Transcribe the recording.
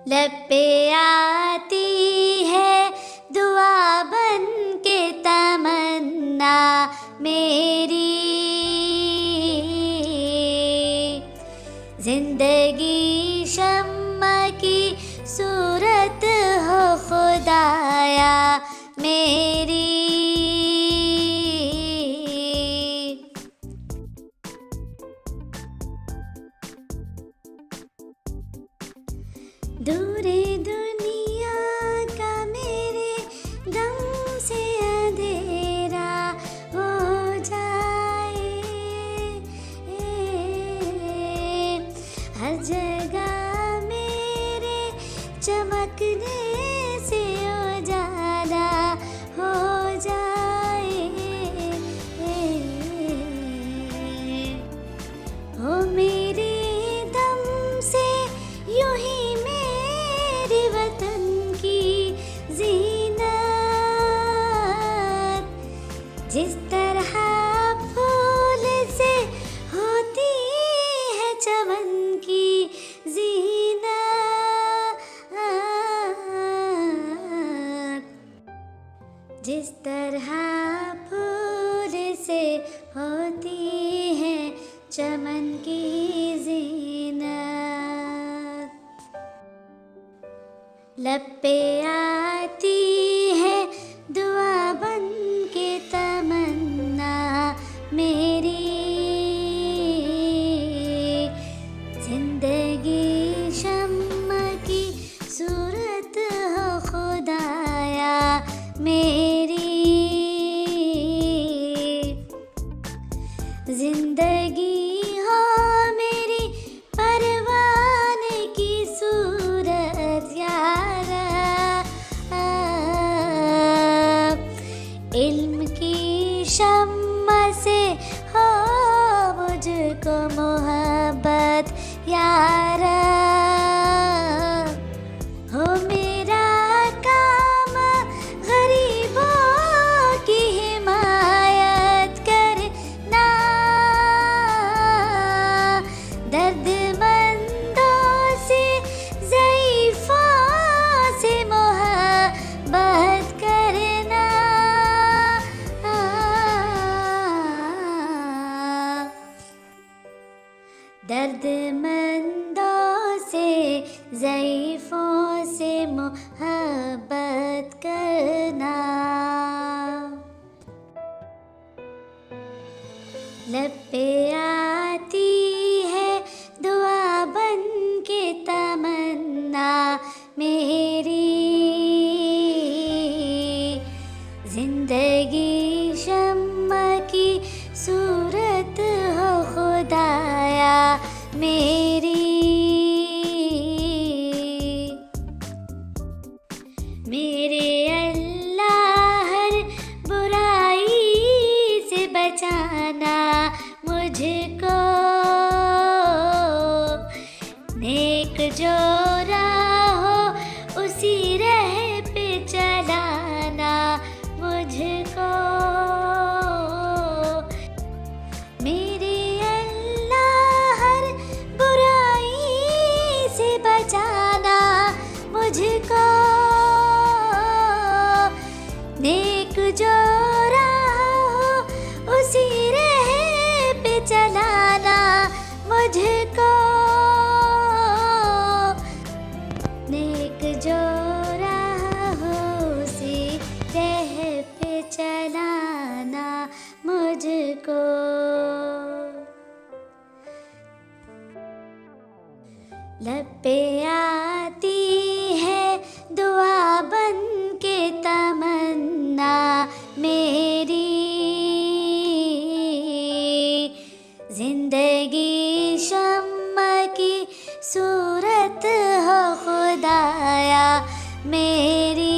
लब पे आती है दुआ बन के तमन्ना मेरी, जिंदगी शम्मा की सूरत हो खुदाया मेरी। दूरे दुनिया का मेरे गम से अंधेरा हो जाए, हर जगह मेरे चमकने से उजाला हो जाए। हो मेरे दम से यूं ही वतन की जीनत, जिस तरह फूल से होती है चमन की जीनत, जिस तरह फूल से होती है चमन की जीनत। लब पे आती है दुआ बन के तमन्ना मेरी, जिंदगी शम्मा की सूरत हो खुदाया मेरी, जिंदगी हो मेरी परवाने की सूरत यारा, इल्म की शम्मा से हो मुझको मोहब्बत यारा। हो मेरा काम गरीबों की हिमायत करना, दर्दमंदों से ज़ईफ़ों से मोहब्बत करना। दर्दमंदों से ज़ईफ़ों से मोहब्बत करना। लब पे आती है दुआ बन के तमन्ना मेरी, जिंदगी शम्मा की सूरत हो खुदाया मेरी। मेरे अल्लाह हर बुराई से बचाना मुझको, नेक जो राह हो उसी राह पे चलाना मुझको। मेरे अल्लाह हर बुराई से बचाना मुझको, नेक जो राह हो उसी राह पे चलाना मुझको, नेक जो राह हो उसी राह पे चलाना मुझको। लब पे आती है दुआ बन के तमन्ना मेरी, जिंदगी शम्मा की सूरत हो खुदाया मेरी।